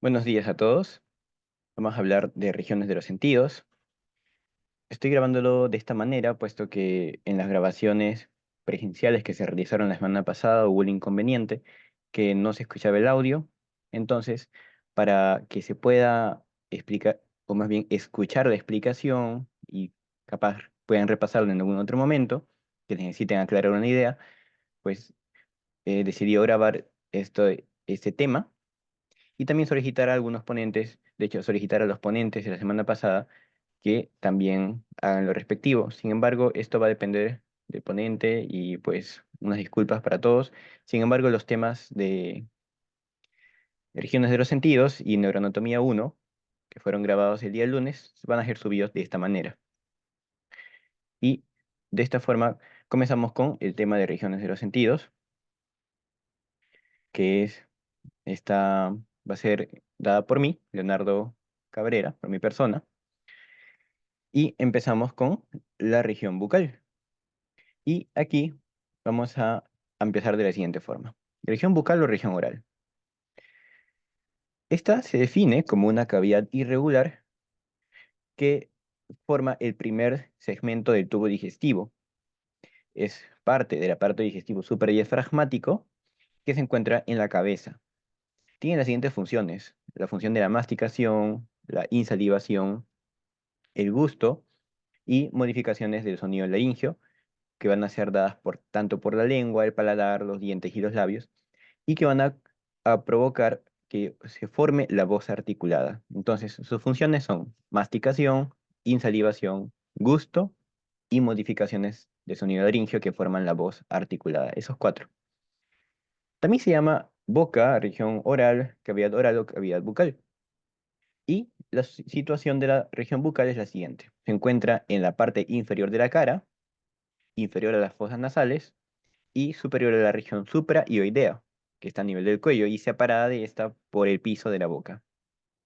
Buenos días a todos. Vamos a hablar de regiones de los sentidos. Estoy grabándolo de esta manera, puesto que en las grabaciones presenciales que se realizaron la semana pasada hubo el inconveniente que no se escuchaba el audio. Entonces, para que se pueda explicar, o más bien escuchar la explicación y capaz puedan repasarlo en algún otro momento, que necesiten aclarar una idea, pues decidí grabar este tema y también solicitar a algunos ponentes, de hecho, solicitar a los ponentes de la semana pasada que también hagan lo respectivo. Sin embargo, esto va a depender del ponente y pues unas disculpas para todos. Sin embargo, los temas de regiones de los sentidos y neuroanatomía uno que fueron grabados el día lunes, van a ser subidos de esta manera. Y de esta forma comenzamos con el tema de regiones de los sentidos, que va a ser dada por mí, Leonardo Cabrera, por mi persona. Y empezamos con la región bucal. Y aquí vamos a empezar de la siguiente forma. Región bucal o región oral. Esta se define como una cavidad irregular que forma el primer segmento del tubo digestivo. Es parte del aparato digestivo supradiafragmático que se encuentra en la cabeza. Tiene las siguientes funciones: la función de la masticación, la insalivación, el gusto y modificaciones del sonido laringio, que van a ser dadas tanto por la lengua, el paladar, los dientes y los labios, y que van a provocar que se forme la voz articulada. Entonces, sus funciones son masticación, insalivación, gusto y modificaciones de sonido laringio que forman la voz articulada. Esos cuatro. También se llama boca, región oral o cavidad bucal. Y la situación de la región bucal es la siguiente. Se encuentra en la parte inferior de la cara, inferior a las fosas nasales, y superior a la región supraioidea, que está a nivel del cuello y separada de esta por el piso de la boca.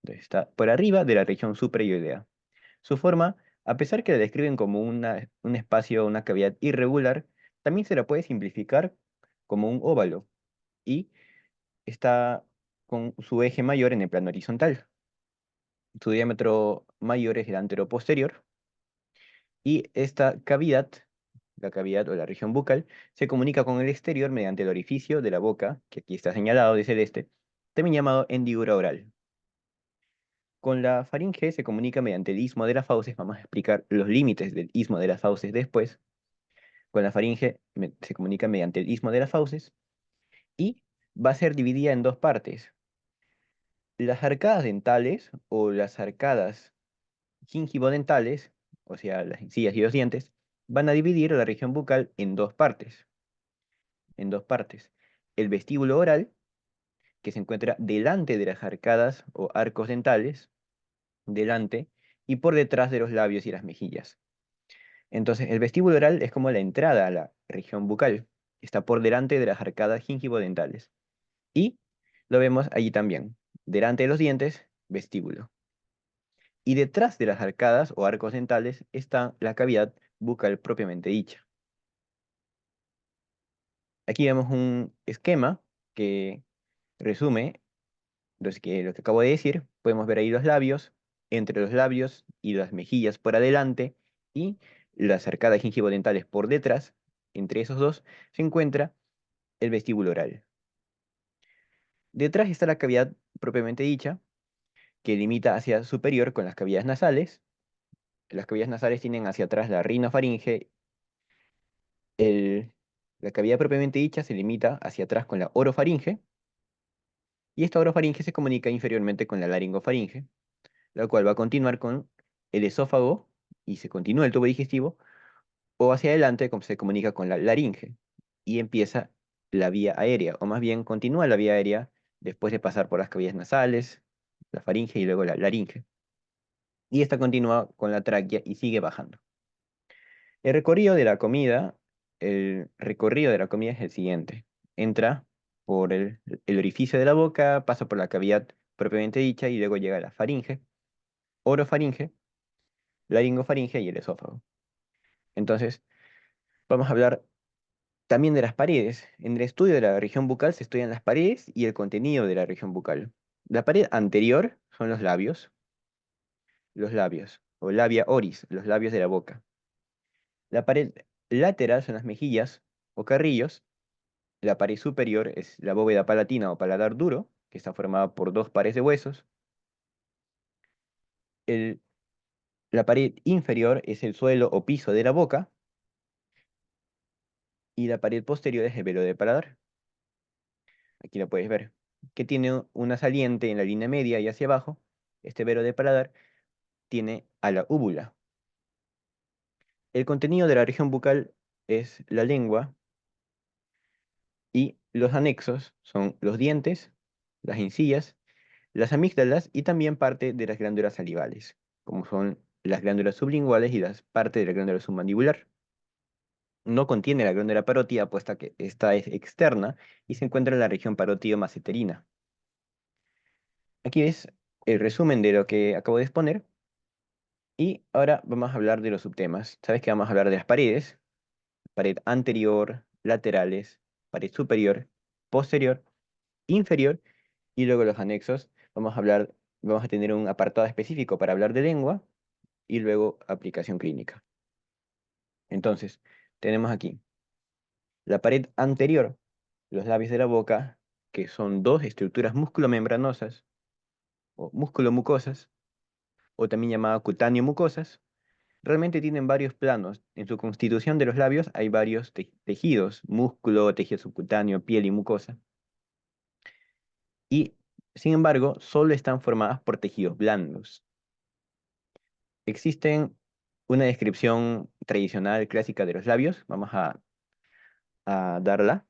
Entonces está por arriba de la región supraioidea. Su forma, a pesar que la describen como un espacio, una cavidad irregular, también se la puede simplificar como un óvalo y está con su eje mayor en el plano horizontal. Su diámetro mayor es el anteroposterior y esta cavidad, la cavidad o la región bucal, se comunica con el exterior mediante el orificio de la boca, que aquí está señalado de celeste, también llamado hendidura oral. Con la faringe se comunica mediante el istmo de las fauces. Vamos a explicar los límites del istmo de las fauces después. Con la faringe se comunica mediante el istmo de las fauces y va a ser dividida en dos partes. Las arcadas dentales o las arcadas gingivodentales, o sea, las encías y los dientes, van a dividir la región bucal en dos partes. El vestíbulo oral, que se encuentra delante de las arcadas o arcos dentales, delante y por detrás de los labios y las mejillas. Entonces, el vestíbulo oral es como la entrada a la región bucal, está por delante de las arcadas gingivodentales. Y lo vemos allí también, delante de los dientes, vestíbulo. Y detrás de las arcadas o arcos dentales está la cavidad bucal propiamente dicha. Aquí vemos un esquema que resume lo que acabo de decir. Podemos ver ahí los labios, entre los labios y las mejillas por adelante y las arcadas gingivodentales por detrás. Entre esos dos se encuentra el vestíbulo oral. Detrás está la cavidad propiamente dicha, que limita hacia superior con las cavidades nasales. Las cavidades nasales tienen hacia atrás la rinofaringe. El- la cavidad propiamente dicha se limita hacia atrás con la orofaringe. Y esta orofaringe se comunica inferiormente con la laringofaringe, la cual va a continuar con el esófago y se continúa el tubo digestivo, o hacia adelante como se comunica con la laringe y empieza la vía aérea, o más bien continúa la vía aérea después de pasar por las cavidades nasales, la faringe y luego la laringe. Y esta continúa con la tráquea y sigue bajando. El recorrido de la comida, el recorrido de la comida es el siguiente. Entra por el orificio de la boca, pasa por la cavidad propiamente dicha y luego llega a la faringe, orofaringe, laringofaringe y el esófago. Entonces, vamos a hablar también de las paredes. En el estudio de la región bucal se estudian las paredes y el contenido de la región bucal. La pared anterior son los labios, o labia oris, los labios de la boca. La pared lateral son las mejillas o carrillos. La pared superior es la bóveda palatina o paladar duro, que está formada por dos pares de huesos. El- la pared inferior es el suelo o piso de la boca. Y la pared posterior es el velo de paladar. Aquí la puedes ver, que tiene una saliente en la línea media y hacia abajo. Este velo de paladar tiene a la úvula. El contenido de la región bucal es la lengua y los anexos son los dientes, las encías, las amígdalas y también parte de las glándulas salivales, como son las glándulas sublinguales y las partes de la glándula submandibular. No contiene la glándula parótida, puesta que esta es externa y se encuentra en la región parótido-maceterina. Aquí ves el resumen de lo que acabo de exponer y ahora vamos a hablar de los subtemas. Sabes que vamos a hablar de las paredes, pared anterior, laterales, pared superior, posterior, inferior y luego los anexos. Vamos a tener un apartado específico para hablar de lengua y luego aplicación clínica. Entonces, tenemos aquí la pared anterior, los labios de la boca, que son dos estructuras musculomembranosas o musculomucosas, o también llamadas cutáneo-mucosas. Realmente tienen varios planos. En su constitución de los labios hay varios tejidos, músculo, tejido subcutáneo, piel y mucosa. Y, sin embargo, solo están formadas por tejidos blandos. Existen una descripción tradicional clásica de los labios. Vamos a darla.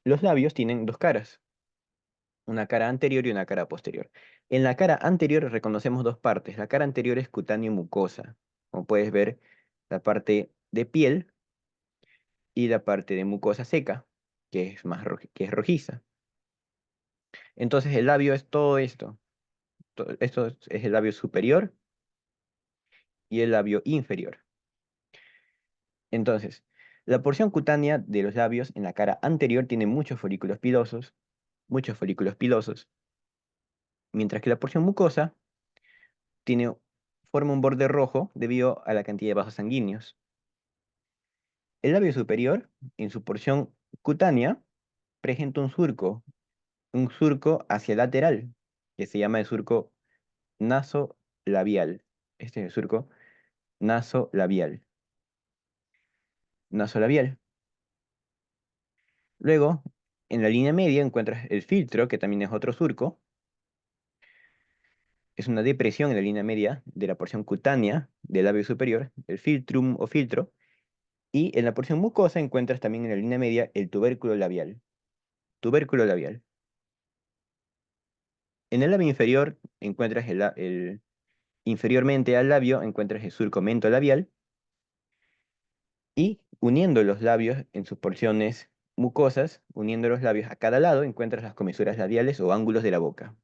Los labios tienen dos caras, una cara anterior y una cara posterior. En la cara anterior reconocemos dos partes. La cara anterior es cutáneo mucosa. Como puedes ver, la parte de piel y la parte de mucosa seca, que es que es rojiza. Entonces el labio es todo esto. Esto es el labio superior y el labio inferior. Entonces, la porción cutánea de los labios en la cara anterior tiene muchos folículos pilosos, mientras que la porción mucosa tiene, forma un borde rojo debido a la cantidad de vasos sanguíneos. El labio superior, en su porción cutánea, presenta un surco hacia el lateral, que se llama el surco nasolabial. Este es el surco nasolabial. Nasolabial. Luego, en la línea media encuentras el filtro, que también es otro surco. Es una depresión en la línea media de la porción cutánea del labio superior, el filtrum o filtro. Y en la porción mucosa encuentras también en la línea media el tubérculo labial. Tubérculo labial. En el labio inferior encuentras inferiormente al labio encuentras el surco mentolabial. Y uniendo los labios en sus porciones mucosas, uniendo los labios a cada lado, encuentras las comisuras labiales o ángulos de la boca.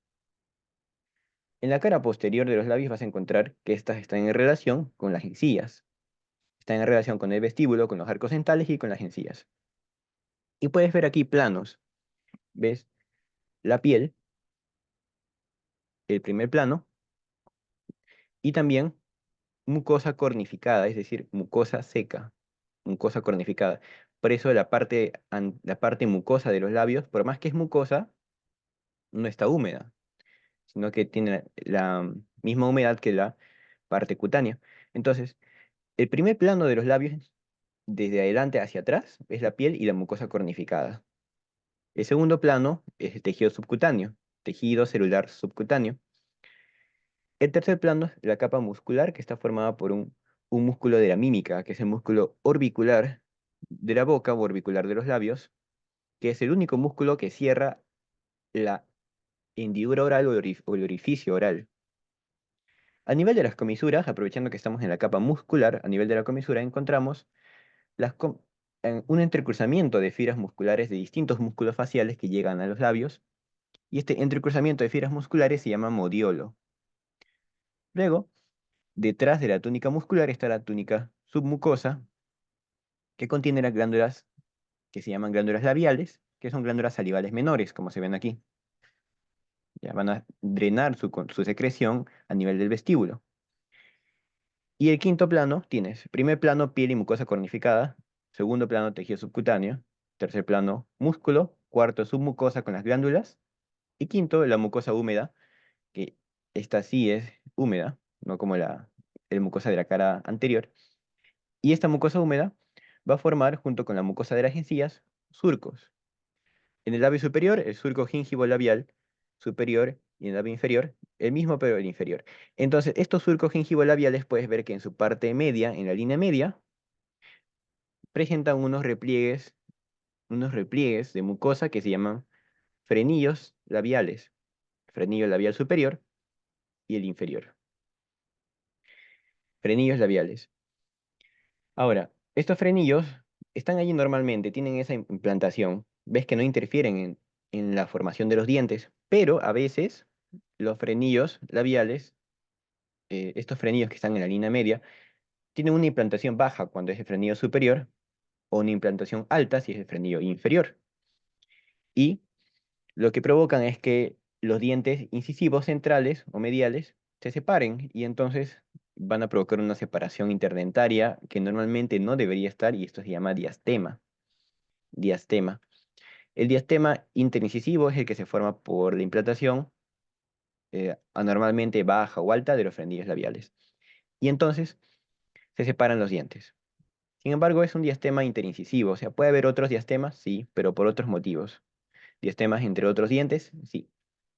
En la cara posterior de los labios vas a encontrar que estas están en relación con las encías. Están en relación con el vestíbulo, con los arcos dentales y con las encías. Y puedes ver aquí planos. ¿Ves? La piel, el primer plano, y también mucosa cornificada, es decir, mucosa seca, mucosa cornificada. Por eso la parte mucosa de los labios, por más que es mucosa, no está húmeda, sino que tiene la misma humedad que la parte cutánea. Entonces, el primer plano de los labios, desde adelante hacia atrás, es la piel y la mucosa cornificada. El segundo plano es el tejido subcutáneo, tejido celular subcutáneo. El tercer plano es la capa muscular, que está formada por un músculo de la mímica, que es el músculo orbicular de la boca o orbicular de los labios, que es el único músculo que cierra la hendidura oral o el orificio oral. A nivel de las comisuras, aprovechando que estamos en la capa muscular, a nivel de la comisura encontramos un entrecruzamiento de fibras musculares de distintos músculos faciales que llegan a los labios, y este entrecruzamiento de fibras musculares se llama modiolo. Luego, detrás de la túnica muscular está la túnica submucosa, que contiene las glándulas que se llaman glándulas labiales, que son glándulas salivales menores, como se ven aquí. Ya van a drenar su secreción a nivel del vestíbulo. Y el quinto plano tienes, primer plano, piel y mucosa cornificada, segundo plano, tejido subcutáneo, tercer plano, músculo, cuarto, submucosa con las glándulas, y quinto, la mucosa húmeda, que esta sí es húmeda, no como el mucosa de la cara anterior. Y esta mucosa húmeda va a formar, junto con la mucosa de las encías, surcos. En el labio superior, el surco gingivo-labial superior, y en el labio inferior, el mismo pero el inferior. Entonces, estos surcos gingivo-labiales puedes ver que en su parte media, en la línea media, presentan unos repliegues de mucosa que se llaman frenillos labiales, frenillo labial superior y el inferior. Frenillos labiales. Ahora, estos frenillos están allí normalmente, tienen esa implantación. Ves que no interfieren en la formación de los dientes, pero a veces los frenillos labiales, estos frenillos que están en la línea media, tienen una implantación baja cuando es el frenillo superior o una implantación alta si es el frenillo inferior. Y lo que provocan es que los dientes incisivos centrales o mediales se separen y entonces van a provocar una separación interdentaria que normalmente no debería estar y esto se llama diastema. Diastema. El diastema interincisivo es el que se forma por la implantación anormalmente baja o alta de los frenillos labiales. Y entonces se separan los dientes. Sin embargo, es un diastema interincisivo, o sea, puede haber otros diastemas, sí, pero por otros motivos. Diastemas entre otros dientes, sí,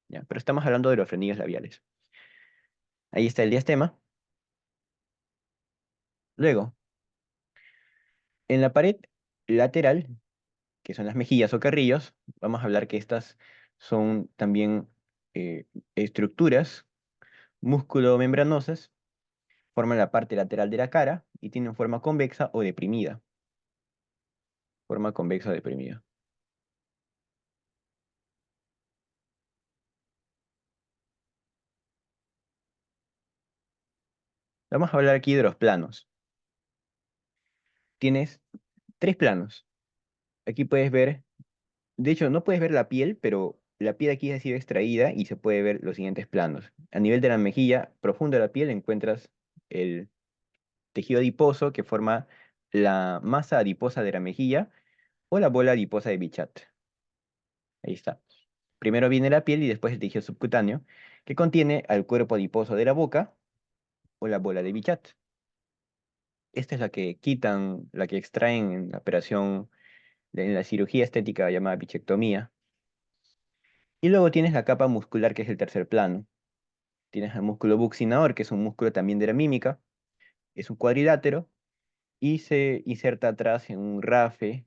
ya, pero estamos hablando de los frenillos labiales. Ahí está el diastema. Luego, en la pared lateral, que son las mejillas o carrillos, vamos a hablar que estas son también estructuras músculo-membranosas, forman la parte lateral de la cara y tienen forma convexa o deprimida. Forma convexa o deprimida. Vamos a hablar aquí de los planos. Tienes tres planos. Aquí puedes ver, de hecho, no puedes ver la piel, pero la piel aquí ha sido extraída y se puede ver los siguientes planos. A nivel de la mejilla profunda de la piel encuentras el tejido adiposo que forma la masa adiposa de la mejilla o la bola adiposa de Bichat. Ahí está. Primero viene la piel y después el tejido subcutáneo, que contiene al cuerpo adiposo de la boca o la bola de Bichat. Esta es la que quitan, la que extraen en la operación, en la cirugía estética llamada bichectomía. Y luego tienes la capa muscular, que es el tercer plano. Tienes el músculo buccinador, que es un músculo también de la mímica, es un cuadrilátero y se inserta atrás en un rafe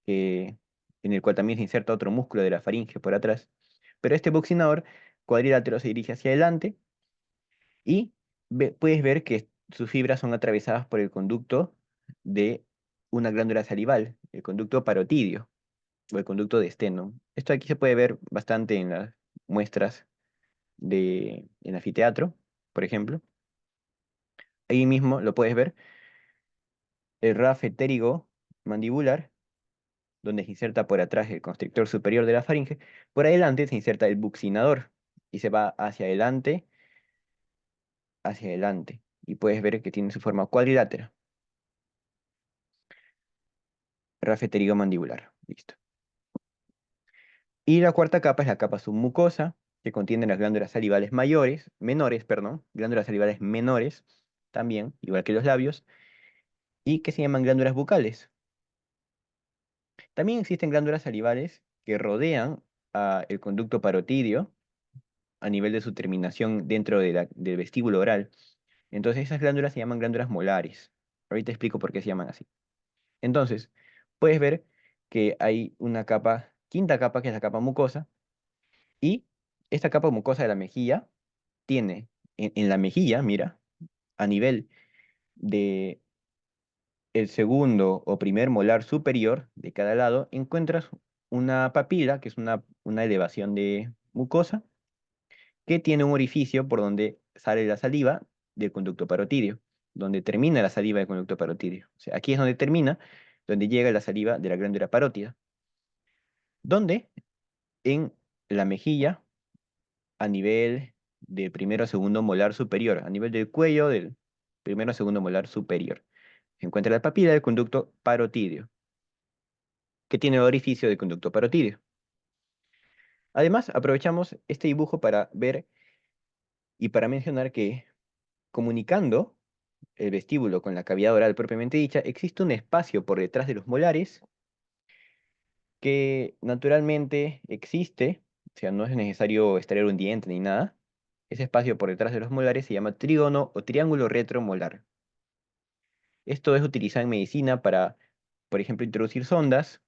en el cual también se inserta otro músculo de la faringe por atrás. Pero este buccinador cuadrilátero se dirige hacia adelante y puedes ver que sus fibras son atravesadas por el conducto de una glándula salival, el conducto parotidio o el conducto de esteno. Esto aquí se puede ver bastante en las muestras en anfiteatro, por ejemplo. Ahí mismo lo puedes ver, el rafe pterigo mandibular, donde se inserta por atrás el constrictor superior de la faringe. Por adelante se inserta el buccinador y se va hacia adelante. Y puedes ver que tiene su forma cuadrilátera. Rafe pterigo mandibular. Listo. Y la cuarta capa es la capa submucosa, que contiene las glándulas salivales menores, perdón, glándulas salivales menores, también, igual que los labios, y que se llaman glándulas bucales. También existen glándulas salivales que rodean el conducto parotidio a nivel de su terminación dentro del vestíbulo oral. Entonces esas glándulas se llaman glándulas molares. Ahorita explico por qué se llaman así. Entonces, puedes ver que hay una capa, quinta capa, que es la capa mucosa, y esta capa mucosa de la mejilla tiene en la mejilla, mira, a nivel de el segundo o primer molar superior de cada lado, encuentras una papila, que es una elevación de mucosa, que tiene un orificio por donde sale la saliva del conducto parotidio, donde termina la saliva del conducto parotidio. O sea, aquí es donde termina, donde llega la saliva de la glándula parótida, donde en la mejilla a nivel del primero a segundo molar superior, a nivel del cuello del primero a segundo molar superior. Se encuentra la papila del conducto parotidio, que tiene el orificio del conducto parotidio. Además, aprovechamos este dibujo para ver y para mencionar que comunicando el vestíbulo con la cavidad oral propiamente dicha, existe un espacio por detrás de los molares que naturalmente existe, o sea, no es necesario extraer un diente ni nada. Ese espacio por detrás de los molares se llama trígono o triángulo retromolar. Esto es utilizado en medicina para, por ejemplo, introducir sondas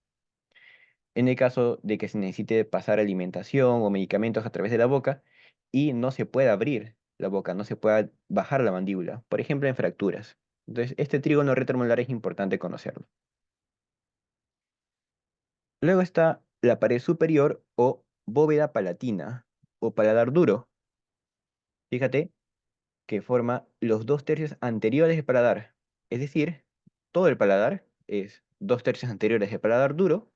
en el caso de que se necesite pasar alimentación o medicamentos a través de la boca y no se pueda abrir la boca, no se pueda bajar la mandíbula, por ejemplo, en fracturas. Entonces, este trígono retromolar es importante conocerlo. Luego está la pared superior o bóveda palatina o paladar duro. Fíjate que forma los 2/3 anteriores del paladar. Es decir, todo el paladar es 2/3 anteriores de paladar duro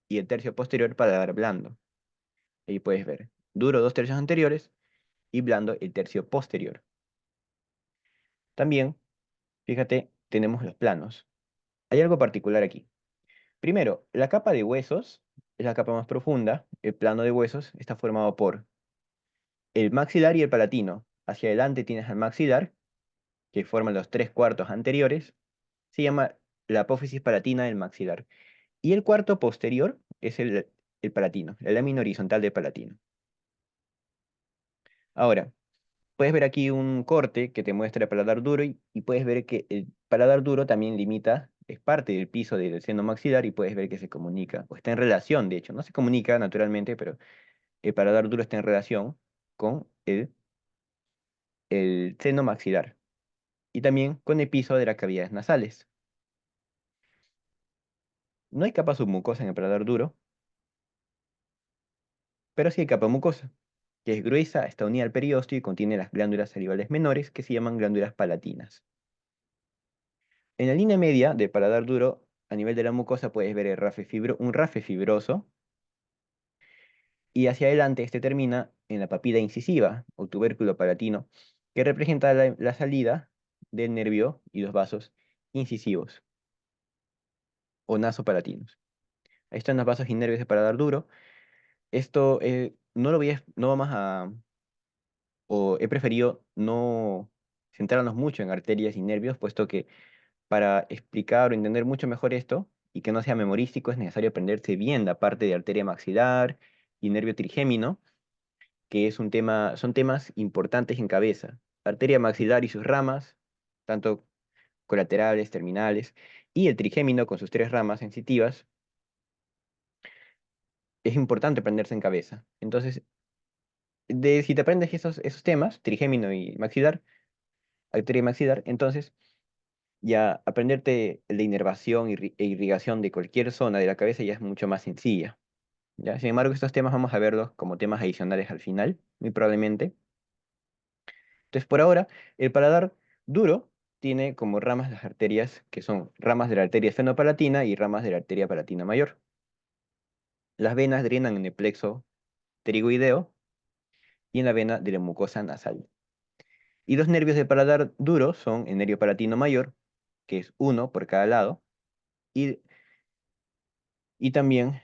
y el tercio posterior paladar blando. Ahí puedes ver, duro 2/3 anteriores y blando el tercio posterior. También, fíjate, tenemos los planos. Hay algo particular aquí. Primero, la capa de huesos es la capa más profunda. El plano de huesos está formado por el maxilar y el palatino. Hacia adelante tienes al maxilar, que forman los 3/4 anteriores. Se llama la apófisis palatina del maxilar. Y el cuarto posterior es el palatino, la lámina horizontal del palatino. Ahora, puedes ver aquí un corte que te muestra el paladar duro y puedes ver que el paladar duro también limita, es parte del piso del seno maxilar y puedes ver que se comunica, o está en relación, de hecho, no se comunica naturalmente, pero el paladar duro está en relación con el seno maxilar y también con el piso de las cavidades nasales. No hay capa submucosa en el paladar duro, pero sí hay capa mucosa, que es gruesa, está unida al periósteo y contiene las glándulas salivales menores que se llaman glándulas palatinas. En la línea media del paladar duro, a nivel de la mucosa, puedes ver un rafe fibroso y hacia adelante este termina en la papila incisiva o tubérculo palatino, que representa la salida del nervio y los vasos incisivos o nasopalatinos. Ahí están los vasos y nervios del paladar duro. Esto no lo voy a, no vamos a, o he preferido no centrarnos mucho en arterias y nervios, puesto que para explicar o entender mucho mejor esto y que no sea memorístico, es necesario aprenderse bien la parte de arteria maxilar y nervio trigémino, que es un tema, son temas importantes en cabeza. Arteria maxilar y sus ramas, tanto colaterales, terminales, y el trigémino con sus 3 ramas sensitivas, es importante aprenderse en cabeza. Entonces, si te aprendes esos temas, trigémino y maxilar, arteria maxilar, entonces ya aprenderte la inervación e irrigación de cualquier zona de la cabeza ya es mucho más sencilla. ¿Ya? Sin embargo, estos temas vamos a verlos como temas adicionales al final, muy probablemente. Entonces, por ahora, el paladar duro tiene como ramas las arterias que son ramas de la arteria esfenopalatina y ramas de la arteria palatina mayor. Las venas drenan en el plexo pterigoideo y en la vena de la mucosa nasal. Y los nervios del paladar duro son el nervio palatino mayor, que es uno por cada lado, y, y también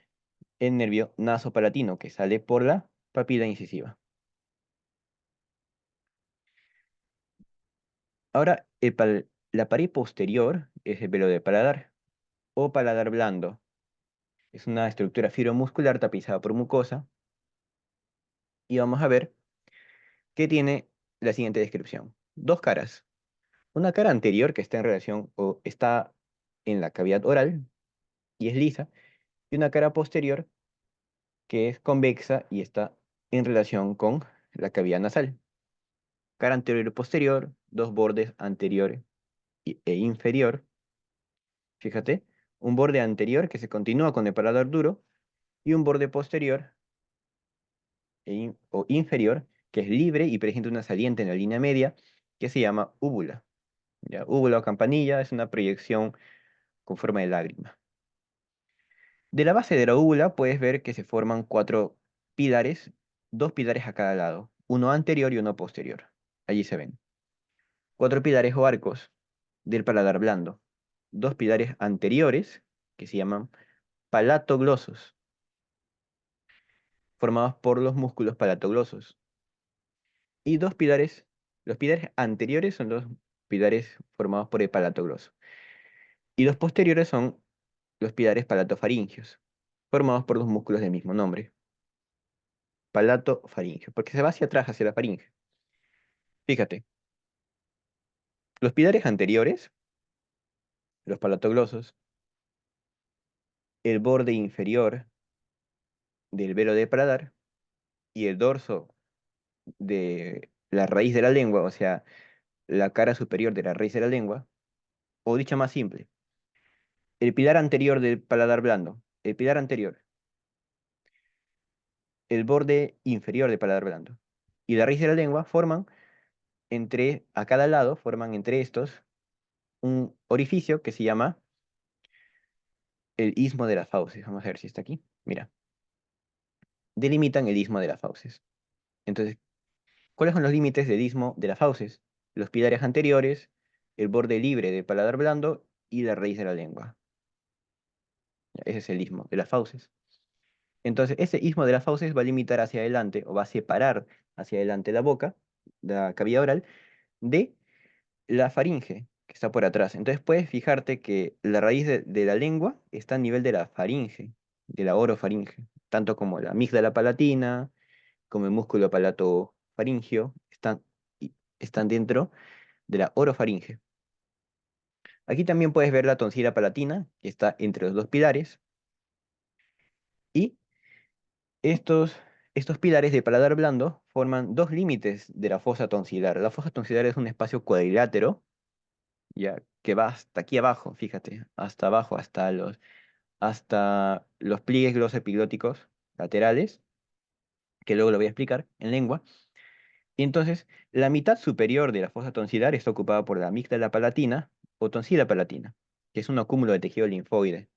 el nervio nasopalatino, que sale por la papila incisiva. Ahora, la pared posterior es el velo del paladar o paladar blando. Es una estructura fibromuscular tapizada por mucosa y vamos a ver que tiene la siguiente descripción. Dos caras. Una cara anterior que está en relación o está en la cavidad oral y es lisa, y una cara posterior que es convexa y está en relación con la cavidad nasal. Cara anterior y posterior, dos bordes anterior e inferior. Fíjate, un borde anterior que se continúa con el paladar duro y un borde posterior o inferior que es libre y presenta una saliente en la línea media que se llama úvula. ¿Ya? Úvula o campanilla es una proyección con forma de lágrima. De la base de la úvula puedes ver que se forman 4 pilares dos pilares a cada lado, uno anterior y uno posterior. Allí se ven. Cuatro pilares o arcos del paladar blando. Dos pilares anteriores, que se llaman palatoglosos, formados por los músculos palatoglosos. Y dos pilares, los pilares anteriores son los pilares formados por el palatogloso. Y los posteriores son los pilares palatofaringios, formados por los músculos del mismo nombre, palatofaringio, porque se va hacia atrás, hacia la faringe. Fíjate, los pilares anteriores, los palatoglosos, el borde inferior del velo de paladar y el dorso de la raíz de la lengua, o sea, la cara superior de la raíz de la lengua, o dicho más simple, el pilar anterior del paladar blando, el pilar anterior, el borde inferior del paladar blando y la raíz de la lengua a cada lado, forman entre estos un orificio que se llama el istmo de las fauces. Vamos a ver si está aquí. Mira, delimitan el istmo de las fauces. Entonces, ¿cuáles son los límites del istmo de las fauces? Los pilares anteriores, el borde libre del paladar blando y la raíz de la lengua. Ese es el istmo de las fauces. Entonces, ese istmo de las fauces va a limitar hacia adelante o va a separar hacia adelante la boca, la cavidad oral, de la faringe, que está por atrás. Entonces, puedes fijarte que la raíz de la lengua está a nivel de la faringe, de la orofaringe, tanto como la amígdala palatina, como el músculo palatofaringio, están dentro de la orofaringe. Aquí también puedes ver la tonsila palatina, que está entre los dos pilares, y estos, estos pilares de paladar blando forman dos límites de la fosa tonsilar. La fosa tonsilar es un espacio cuadrilátero, ya, que va hasta aquí abajo, fíjate, hasta abajo, hasta los pliegues glosoepiglóticos laterales, que luego lo voy a explicar en lengua. Y entonces, la mitad superior de la fosa tonsilar está ocupada por la amígdala palatina o tonsila palatina, que es un acúmulo de tejido linfoide.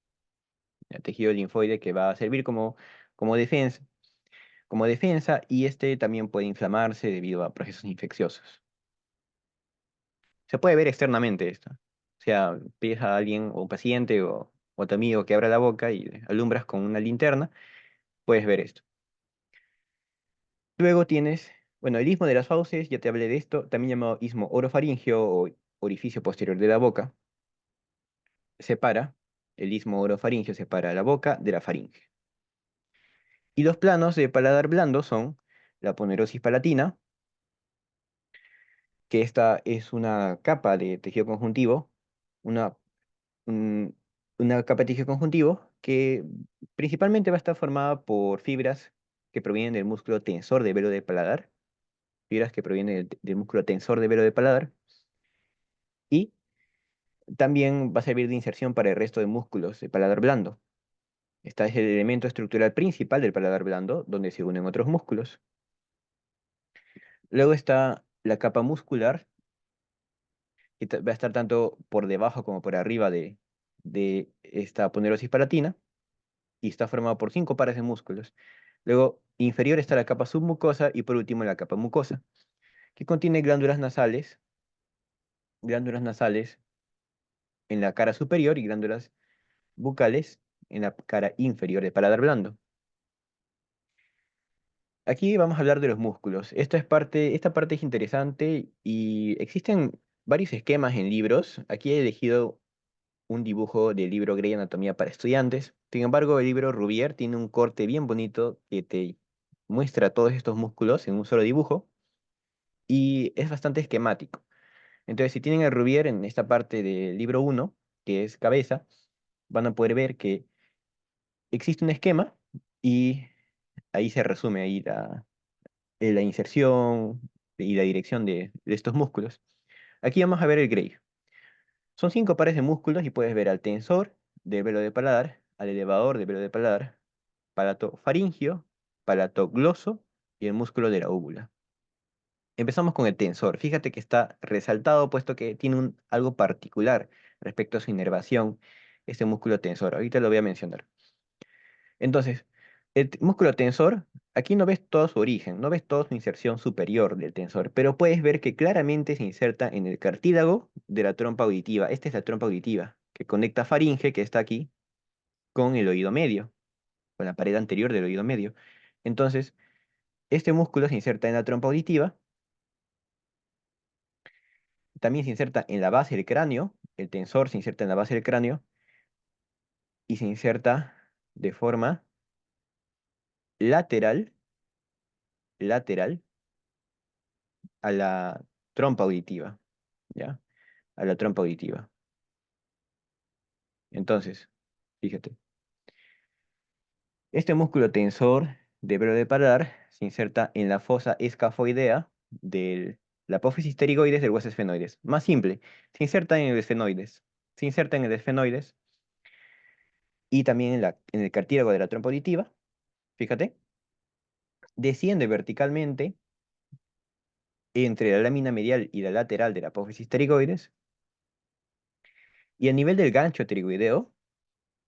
El tejido linfoide que va a servir como defensa, y este también puede inflamarse debido a procesos infecciosos. Se puede ver externamente esto. O sea, pides a alguien o un paciente o tu amigo que abra la boca y le alumbras con una linterna, puedes ver esto. Luego tienes, bueno, el istmo de las fauces, ya te hablé de esto, también llamado istmo orofaringeo o orificio posterior de la boca, separa, el istmo orofaringeo separa la boca de la faringe. Y los planos de paladar blando son la ponerosis palatina, que esta es una capa de tejido conjuntivo, una, un- una capa de tejido conjuntivo que principalmente va a estar formada por fibras que provienen del músculo tensor de velo de paladar, fibras que provienen del músculo tensor de velo de paladar, y también va a servir de inserción para el resto de músculos del paladar blando. Este es el elemento estructural principal del paladar blando, donde se unen otros músculos. Luego está la capa muscular, que va a estar tanto por debajo como por arriba de esta ponerosis palatina, y está formado por 5 pares de músculos. Luego, inferior está la capa submucosa y por último la capa mucosa, que contiene glándulas nasales en la cara superior y glándulas bucales en la cara inferior del paladar blando. Aquí vamos a hablar de los músculos. Esta parte es interesante y existen varios esquemas en libros. Aquí he elegido un dibujo del libro Grey Anatomía para estudiantes. Sin embargo, el libro Rubier tiene un corte bien bonito que te muestra todos estos músculos en un solo dibujo y es bastante esquemático. Entonces, si tienen el Rubier en esta parte del libro uno, que es cabeza, van a poder ver que existe un esquema y ahí se resume ahí la inserción y la dirección de estos músculos. Aquí vamos a ver el Grey. Son 5 pares de músculos y puedes ver al tensor del velo de paladar, al elevador del velo de paladar, palato faringio, palato gloso y el músculo de la úvula. Empezamos con el tensor. Fíjate que está resaltado puesto que tiene algo particular respecto a su inervación, este músculo tensor. Ahorita lo voy a mencionar. Entonces, Músculo tensor, aquí no ves todo su origen, no ves toda su inserción superior del tensor, pero puedes ver que claramente se inserta en el cartílago de la trompa auditiva. Esta es la trompa auditiva, que conecta faringe, que está aquí, con el oído medio, con la pared anterior del oído medio. Entonces, este músculo se inserta en la trompa auditiva, también se inserta en la base del cráneo, el tensor se inserta en la base del cráneo y se inserta de forma lateral, lateral a la trompa auditiva, ¿ya? A la trompa auditiva. Entonces, fíjate, este músculo tensor de velo de paladar se inserta en la fosa escafoidea de la apófisis pterigoides del hueso esfenoides. Más simple, se inserta en el esfenoides. Se inserta en el esfenoides y también en el cartílago de la trompa auditiva. Fíjate, desciende verticalmente entre la lámina medial y la lateral de la apófisis pterigoides y a nivel del gancho pterigoideo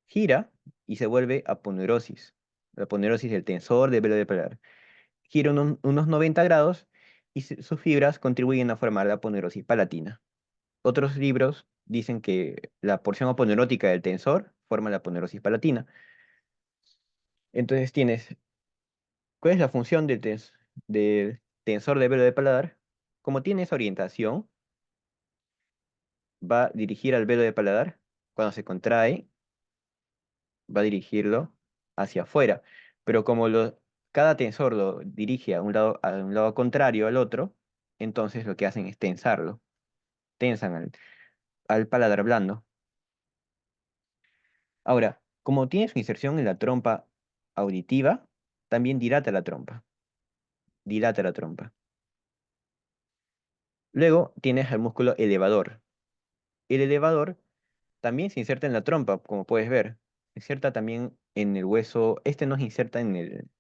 gira y se vuelve aponeurosis. La aponeurosis del tensor de velo de paladar. Gira unos 90 grados y sus fibras contribuyen a formar la aponeurosis palatina. Otros libros dicen que la porción aponeurótica del tensor forma la aponeurosis palatina. Entonces tienes, ¿cuál es la función del tensor de velo de paladar? Como tiene esa orientación, va a dirigir al velo de paladar. Cuando se contrae, va a dirigirlo hacia afuera. Pero como cada tensor lo dirige a un lado contrario al otro, entonces lo que hacen es tensarlo. Tensan al paladar blando. Ahora, como tiene su inserción en la trompa auditiva, también dilata la trompa. Dilata la trompa. Luego tienes el músculo elevador. El elevador también se inserta en la trompa, como puedes ver. Se inserta también en el hueso. Este no se inserta en el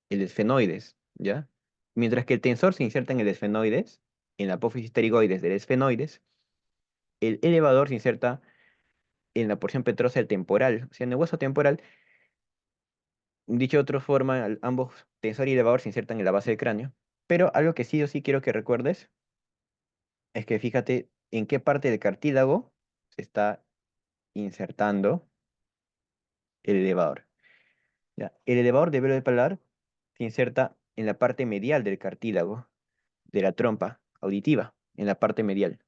esfenoides, ¿ya? Mientras que el tensor se inserta en el esfenoides, en la apófisis pterigoides del esfenoides, el elevador se inserta en la porción petrosa del temporal, o sea, en el hueso temporal. Dicho de otra forma, ambos tensor y elevador se insertan en la base del cráneo. Pero algo que sí o sí quiero que recuerdes es que fíjate en qué parte del cartílago se está insertando el elevador. ¿Ya? El elevador de velo de paladar se inserta en la parte medial del cartílago de la trompa auditiva, en la parte medial.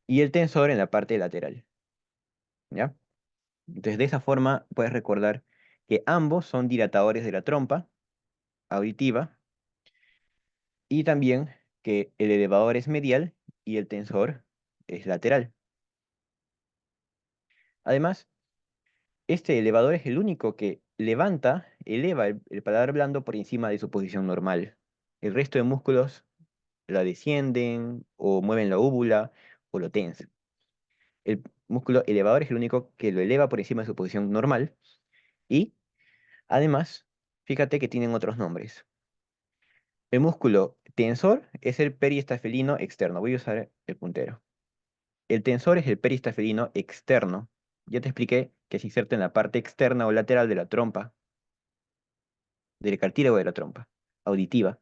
Y el tensor en la parte lateral. ¿Ya? Entonces, de esa forma puedes recordar que ambos son dilatadores de la trompa auditiva y también que el elevador es medial y el tensor es lateral. Además, este elevador es el único que eleva el paladar blando por encima de su posición normal. El resto de músculos la descienden o mueven la úvula o lo tensan. El músculo elevador es el único que lo eleva por encima de su posición normal y, además, fíjate que tienen otros nombres. El músculo tensor es el periestafelino externo. Voy a usar el puntero. El tensor es el peristafelino externo. Ya te expliqué que se inserta en la parte externa o lateral de la trompa, del cartílago de la trompa, auditiva.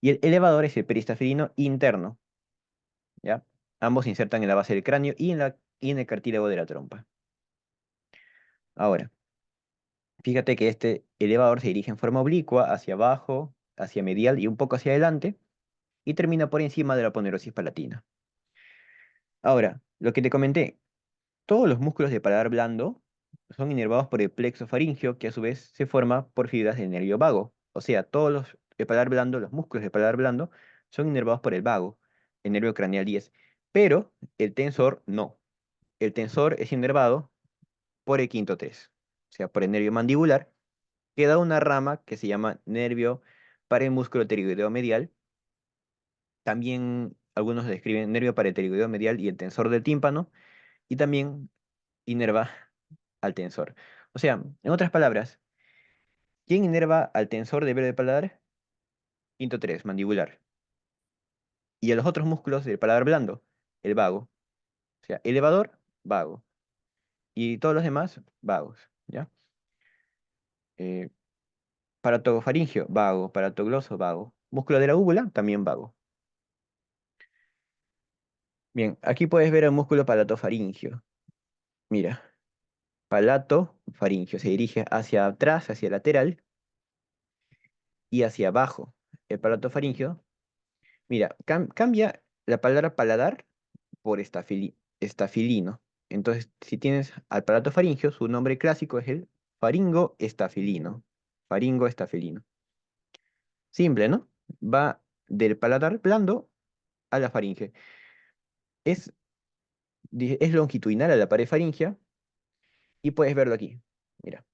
Y el elevador es el peristafelino interno, ¿ya? Ambos se insertan en la base del cráneo y en el cartílago de la trompa. Ahora, fíjate que este elevador se dirige en forma oblicua hacia abajo, hacia medial y un poco hacia adelante, y termina por encima de la aponerosis palatina. Ahora, lo que te comenté, todos los músculos de paladar blando son inervados por el plexo faríngeo, que a su vez se forma por fibras del nervio vago. O sea, todos los de paladar blando, los músculos de paladar blando, son inervados por el vago, el nervio craneal 10. Pero el tensor no. El tensor es inervado por el quinto 3, o sea, por el nervio mandibular, que da una rama que se llama nervio para el músculo pterigoideo medial. También algunos describen nervio parapterigoideo medial y el tensor del tímpano, y también inerva al tensor. O sea, en otras palabras, ¿quién inerva al tensor de velo de paladar? Quinto 3, mandibular. Y a los otros músculos del paladar blando, el vago. O sea, elevador, vago. Y todos los demás, vagos. ¿ya? Eh, Paratofaringio, vago. Paratogloso, vago. Músculo de la úvula, también vago. Bien, aquí puedes ver el músculo palatofaringio. Mira, palatofaringio se dirige hacia atrás, hacia lateral y hacia abajo. El palatofaringio, mira, cambia la palabra paladar por estafilino. Entonces, si tienes al palatofaringio, su nombre clásico es el faringoestafilino. Faringoestafilino. Simple, ¿no? Va del paladar blando a la faringe. Es, es longitudinal a la pared faríngea y puedes verlo aquí. Mira.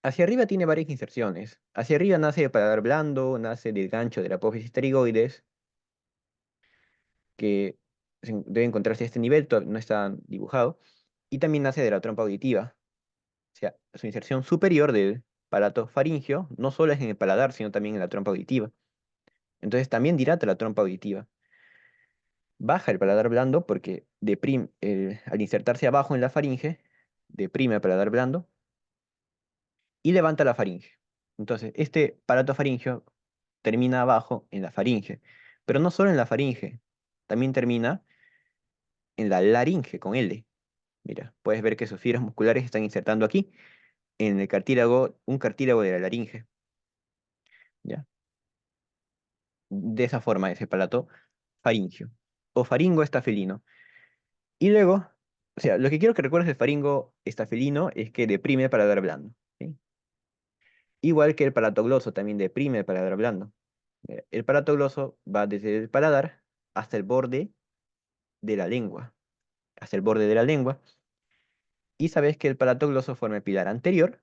Hacia arriba tiene varias inserciones. Hacia arriba nace el paladar blando, nace del gancho de la apófisis pterigoides, que debe encontrarse a este nivel, no está dibujado, y también nace de la trompa auditiva. O sea, su inserción superior del palato faríngeo no solo es en el paladar, sino también en la trompa auditiva. Entonces también dilata la trompa auditiva. Baja el paladar blando porque al insertarse abajo en la faringe, deprime el paladar blando y levanta la faringe. Entonces, este palato faríngeo termina abajo en la faringe, pero no solo en la faringe, también termina en la laringe con L. Mira, puedes ver que sus fibras musculares están insertando aquí, en el cartílago, un cartílago de la laringe. ¿Ya? De esa forma es el palato faringio o faringo estafelino. Y luego, o sea, lo que quiero que recuerdes del faringo estafelino es que deprime el paladar blando. ¿Sí? Igual que el palato gloso también deprime el paladar blando. El palato gloso va desde el paladar hasta el borde de la lengua, hasta el borde de la lengua. Y sabes que el palato gloso forma el pilar anterior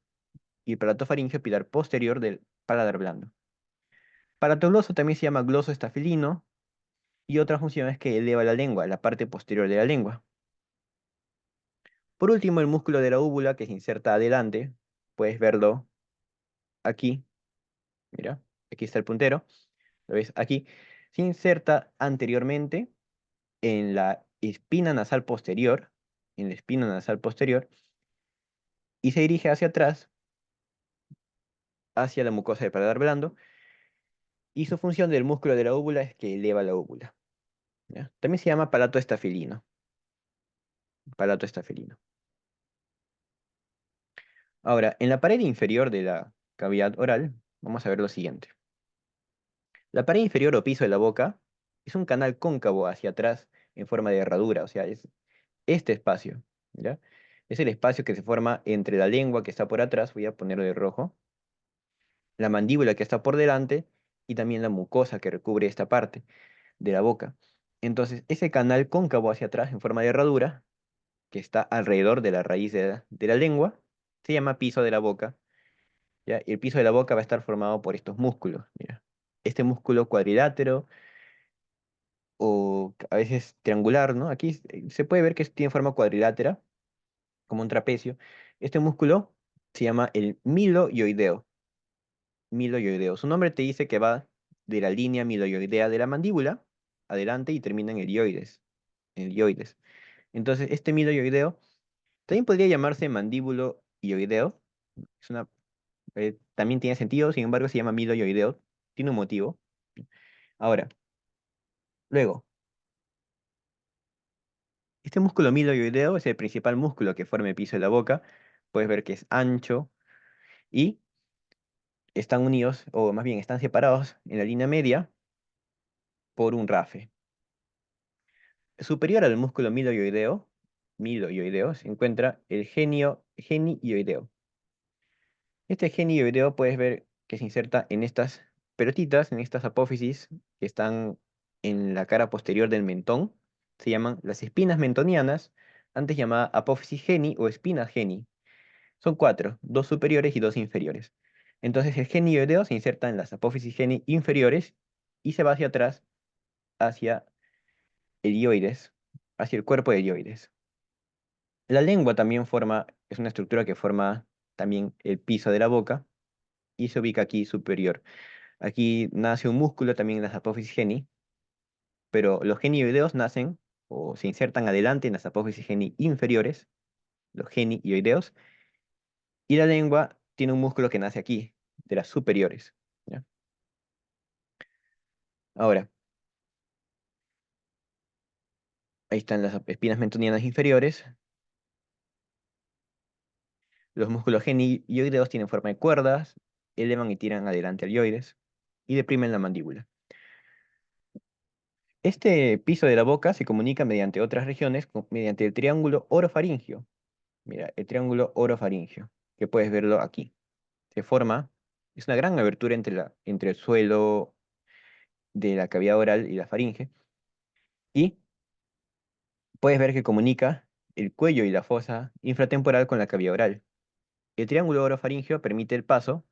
y el palato faríngeo pilar posterior del paladar blando. Palato gloso también se llama gloso estafelino y otra función es que eleva la lengua, la parte posterior de la lengua. Por último, el músculo de la úvula que se inserta adelante, puedes verlo aquí, mira, aquí está el puntero, ¿lo ves? Aquí se inserta anteriormente en la espina nasal posterior, en la espina nasal posterior, y se dirige hacia atrás, hacia la mucosa del paladar blando, y su función del músculo de la úvula es que eleva la úvula. ¿Ya? También se llama palato estafelino, palato estafelino. Ahora, en la pared inferior de la cavidad oral, vamos a ver lo siguiente. La pared inferior o piso de la boca es un canal cóncavo hacia atrás en forma de herradura, o sea, es este espacio, ¿ya? Es el espacio que se forma entre la lengua que está por atrás, voy a ponerlo de rojo, la mandíbula que está por delante y también la mucosa que recubre esta parte de la boca. Entonces, ese canal cóncavo hacia atrás en forma de herradura, que está alrededor de la raíz de la lengua, se llama piso de la boca, ¿ya? Y el piso de la boca va a estar formado por estos músculos, mira. Este músculo cuadrilátero o a veces triangular, ¿no? Aquí se puede ver que tiene forma cuadrilátera, como un trapecio. Este músculo se llama el miloioideo. Miloioideo. Su nombre te dice que va de la línea miloioidea de la mandíbula adelante y termina en el ioides. En el ioides. Entonces, este miloioideo también podría llamarse mandíbulo ioideo. Es una, también tiene sentido, sin embargo, se llama miloioideo. Tiene un motivo. Ahora, luego, este músculo miloioideo es el principal músculo que forma el piso de la boca. Puedes ver que es ancho y están unidos, o más bien están separados en la línea media por un rafe. Superior al músculo miloioideo se encuentra el genioideo. Este genioideo puedes ver que se inserta en estas pelotitas, en estas apófisis que están en la cara posterior del mentón. Se llaman las espinas mentonianas, antes llamada apófisis geni o espinas geni. Son cuatro, dos superiores y dos inferiores. Entonces el genioideo se inserta en las apófisis geni inferiores y se va hacia atrás, hacia el ioides, hacia el cuerpo del ioides. La lengua también es una estructura que forma también el piso de la boca y se ubica aquí superior. Aquí nace un músculo también en las apófisis geni, pero los genioideos nacen o se insertan adelante en las apófisis geni inferiores, los genioideos, Y la lengua tiene un músculo que nace aquí, de las superiores. ¿Ya? Ahora, ahí están las espinas mentonianas inferiores. Los músculos genioideos tienen forma de cuerdas, elevan y tiran adelante al yoides y deprimen la mandíbula. Este piso de la boca se comunica mediante otras regiones, mediante el triángulo orofaringio. Mira, el triángulo orofaringio, que puedes verlo aquí. Se forma, es una gran abertura entre el suelo de la cavidad oral y la faringe, y puedes ver que comunica el cuello y la fosa infratemporal con la cavidad oral. El triángulo orofaringio permite el paso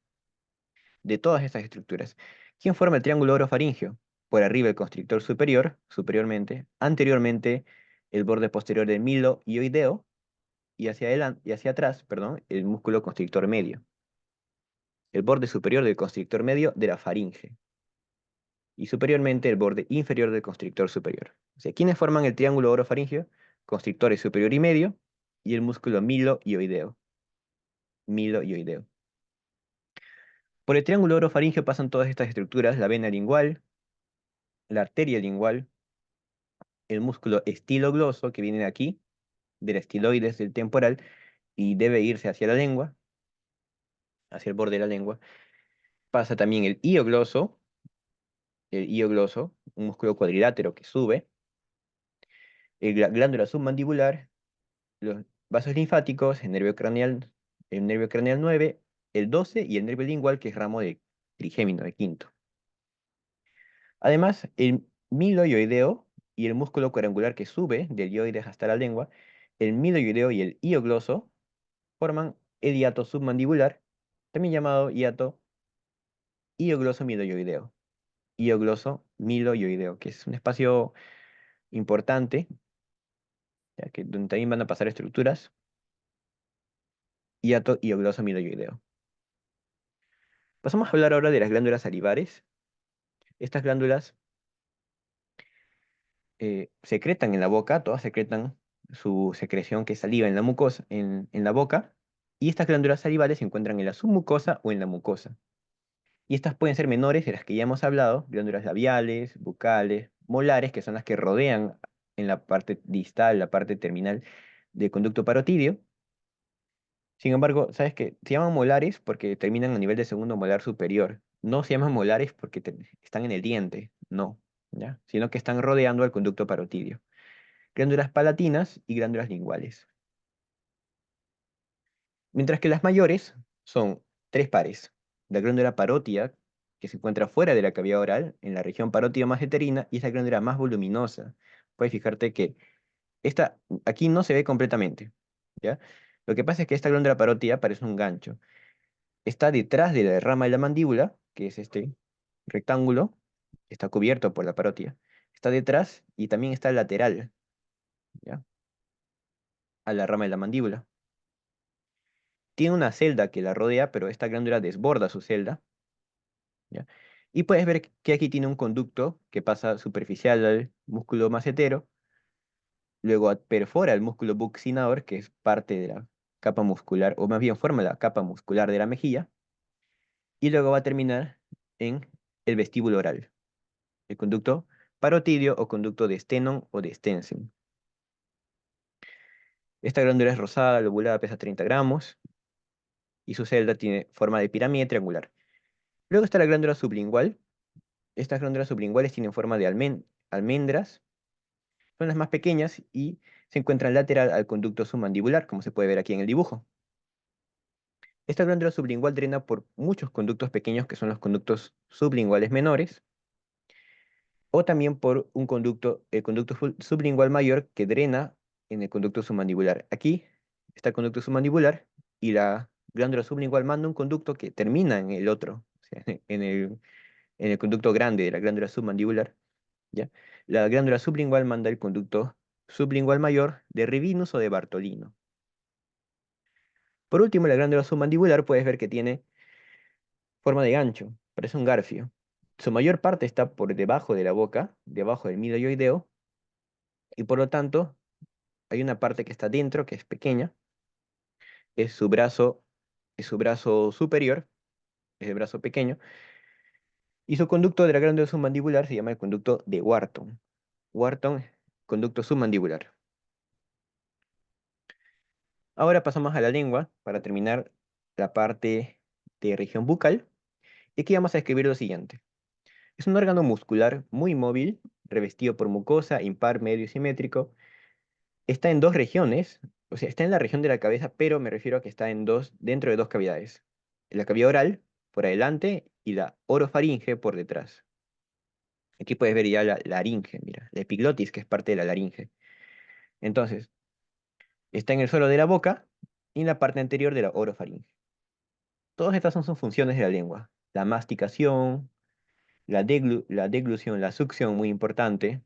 de todas estas estructuras. ¿Quién forma el triángulo orofaringio? Por arriba el constrictor superior, superiormente, anteriormente el borde posterior del milo ioideo y hacia adelante y hacia atrás, perdón, el músculo constrictor medio. El borde superior del constrictor medio de la faringe y superiormente el borde inferior del constrictor superior. O sea, ¿quiénes forman el triángulo orofaringio? Constrictores superior y medio y el músculo milo ioideo. Milo ioideo. Por el triángulo orofaringio pasan todas estas estructuras: la vena lingual, la arteria lingual, el músculo estilogloso que viene de aquí, del estiloides del temporal, y debe irse hacia la lengua, hacia el borde de la lengua. Pasa también el iogloso, un músculo cuadrilátero que sube, la glándula submandibular, los vasos linfáticos, el nervio craneal 9, el 12 y el nervio lingual, que es ramo de trigémino, de quinto. Además, el miloioideo y el músculo cuadrangular que sube del ioides hasta la lengua, el miloioideo y el iogloso forman el hiato submandibular, también llamado hiato iogloso miloioideo. Iogloso miloioideo, que es un espacio importante, ya que donde también van a pasar estructuras, hiato iogloso miloioideo. Pasamos a hablar ahora de las glándulas salivares. Estas glándulas secretan en la boca, todas secretan su secreción, que es saliva, en la mucosa, en la boca, y estas glándulas salivares se encuentran en la submucosa o en la mucosa. Y estas pueden ser menores de las que ya hemos hablado: glándulas labiales, bucales, molares, que son las que rodean en la parte distal, la parte terminal del conducto parotidio. Sin embargo, ¿sabes qué? Se llaman molares porque terminan a nivel de segundo molar superior. No se llaman molares porque están en el diente, no, ¿ya? Sino que están rodeando al conducto parotidio. Glándulas palatinas y glándulas linguales. Mientras que las mayores son tres pares: la glándula parótida, que se encuentra fuera de la cavidad oral, en la región parótida más uterina, y esa glándula más voluminosa. Puedes fijarte que esta aquí no se ve completamente, ¿ya? Lo que pasa es que esta glándula parótida parece un gancho. Está detrás de la rama de la mandíbula, que es este rectángulo, está cubierto por la parótida. Está detrás y también está lateral, ¿ya? A la rama de la mandíbula. Tiene una celda que la rodea, pero esta glándula desborda su celda, ¿ya? Y puedes ver que aquí tiene un conducto que pasa superficial al músculo macetero, luego perfora el músculo buccinador, que es parte de la capa muscular, o más bien forma la capa muscular de la mejilla, y luego va a terminar en el vestíbulo oral, el conducto parotidio o conducto de Stenone o de Stensen. Esta glándula es rosada, lobulada, pesa 30 gramos, y su celda tiene forma de pirámide triangular. Luego está la glándula sublingual. Estas glándulas sublinguales tienen forma de almendras, son las más pequeñas y se encuentran lateral al conducto submandibular, como se puede ver aquí en el dibujo. Esta glándula sublingual drena por muchos conductos pequeños, que son los conductos sublinguales menores, o también por un conducto, el conducto sublingual mayor, que drena en el conducto submandibular. Aquí está el conducto submandibular y la glándula sublingual manda un conducto que termina en el otro, o sea, en el conducto grande de la glándula submandibular, ¿ya? La glándula sublingual manda el conducto sublingual mayor de Rivinus o de Bartolino. Por último, la glándula submandibular puedes ver que tiene forma de gancho, parece un garfio. Su mayor parte está por debajo de la boca, debajo del miloioideo, y por lo tanto hay una parte que está dentro, que es pequeña, es su brazo es su brazo superior, es el brazo pequeño, y su conducto de la glándula submandibular se llama el conducto de Wharton. Wharton, conducto submandibular. Ahora pasamos a la lengua para terminar la parte de región bucal. Y aquí vamos a escribir lo siguiente. Es un órgano muscular muy móvil, revestido por mucosa, impar, medio y simétrico. Está en dos regiones, o sea, está en la región de la cabeza, pero me refiero a que está dentro de dos cavidades. La cavidad oral por adelante y la orofaringe por detrás. Aquí puedes ver ya la laringe, mira, la epiglotis, que es parte de la laringe. Entonces, está en el suelo de la boca y en la parte anterior de la orofaringe. Todas estas son sus funciones de la lengua. La masticación, la deglución, la succión, muy importante.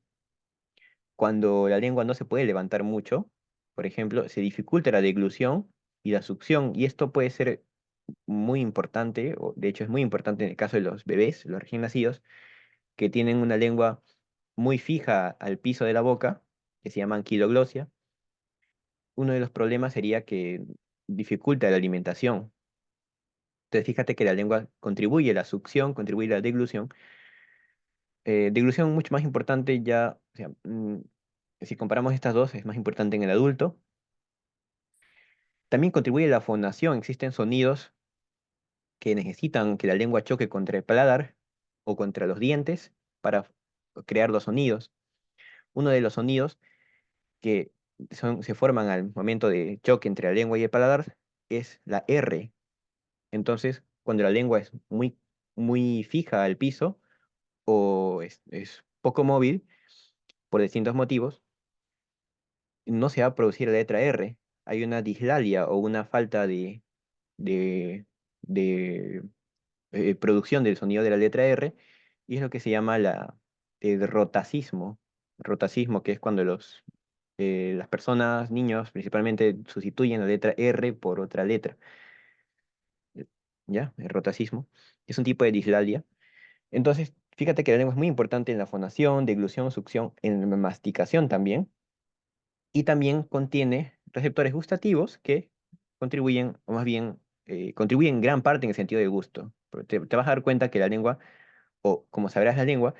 Cuando la lengua no se puede levantar mucho, por ejemplo, se dificulta la deglución y la succión, y esto puede ser muy importante, o de hecho es muy importante en el caso de los bebés, los recién nacidos, que tienen una lengua muy fija al piso de la boca, que se llama anquiloglosia. Uno de los problemas sería que dificulta la alimentación. Entonces, fíjate que la lengua contribuye a la succión, contribuye a la deglución. Deglución mucho más importante ya, o sea, si comparamos estas dos, es más importante en el adulto. También contribuye a la fonación. Existen sonidos que necesitan que la lengua choque contra el paladar o contra los dientes para crear los sonidos. Uno de los sonidos que se forman al momento de choque entre la lengua y el paladar es la R. Entonces, cuando la lengua es muy fija al piso o es poco móvil por distintos motivos, no se va a producir la letra R. Hay una dislalia o una falta de, de producción del sonido de la letra R, y es lo que se llama el rotacismo. Rotacismo, que es cuando las personas, niños principalmente, sustituyen la letra R por otra letra. ¿Ya? El rotacismo. Es un tipo de dislalia. Entonces, fíjate que la lengua es muy importante en la fonación, deglución, succión, en la masticación también, y también contiene receptores gustativos que contribuyen, o más bien, contribuyen gran parte en el sentido de gusto. Porque te vas a dar cuenta que la lengua, o como sabrás la lengua,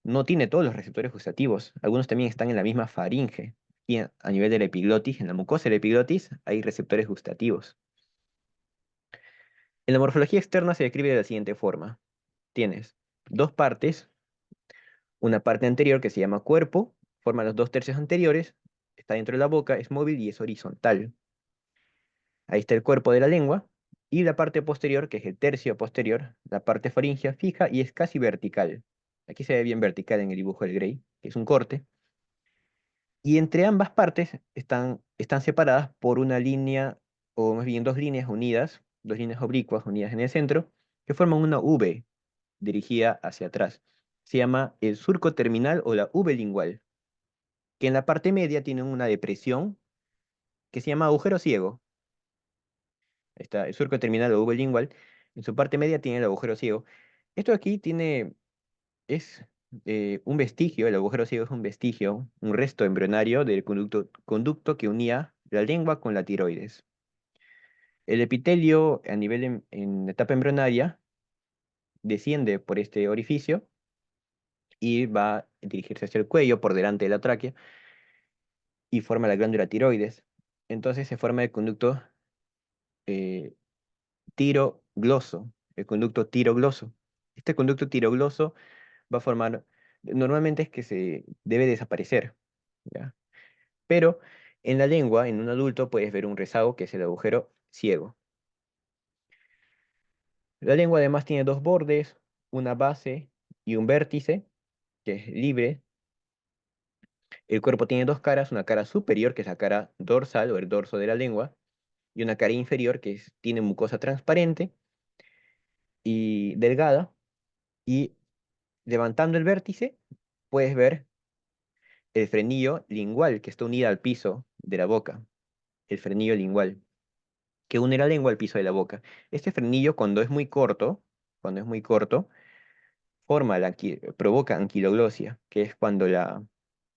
no tiene todos los receptores gustativos. Algunos también están en la misma faringe. Y a nivel de la epiglotis, en la mucosa de la epiglotis, hay receptores gustativos. En la morfología externa se describe de la siguiente forma. Tienes dos partes, una parte anterior que se llama cuerpo, forma los dos tercios anteriores, está dentro de la boca, es móvil y es horizontal. Ahí está el cuerpo de la lengua. Y la parte posterior, que es el tercio posterior, la parte faríngea fija y es casi vertical. Aquí se ve bien vertical en el dibujo del Gray, que es un corte. Y entre ambas partes están separadas por una línea, o más bien dos líneas unidas, dos líneas oblicuas unidas en el centro, que forman una V dirigida hacia atrás. Se llama el surco terminal o la V lingual, que en la parte media tiene una depresión que se llama agujero ciego. Ahí está el surco terminal o V lingual. En su parte media tiene el agujero ciego. Esto aquí es un vestigio, el agujero ciego es un vestigio, un resto embrionario del conducto que unía la lengua con la tiroides. El epitelio a nivel en etapa embrionaria desciende por este orificio y va a dirigirse hacia el cuello por delante de la tráquea y forma la glándula tiroides. Entonces se forma el conducto eh, tirogloso, el conducto tirogloso. Este conducto tirogloso va a formar, normalmente es que se debe desaparecer, ¿ya? Pero en la lengua, en un adulto, puedes ver un rezago que es el agujero ciego. La lengua además tiene dos bordes, una base y un vértice, que es libre. El cuerpo tiene dos caras, una cara superior, que es la cara dorsal o el dorso de la lengua, y una cara inferior, tiene mucosa transparente y delgada, y levantando el vértice, puedes ver el frenillo lingual que está unida al piso de la boca, el frenillo lingual, que une la lengua al piso de la boca. Este frenillo, cuando es muy corto, provoca anquiloglosia, que es cuando la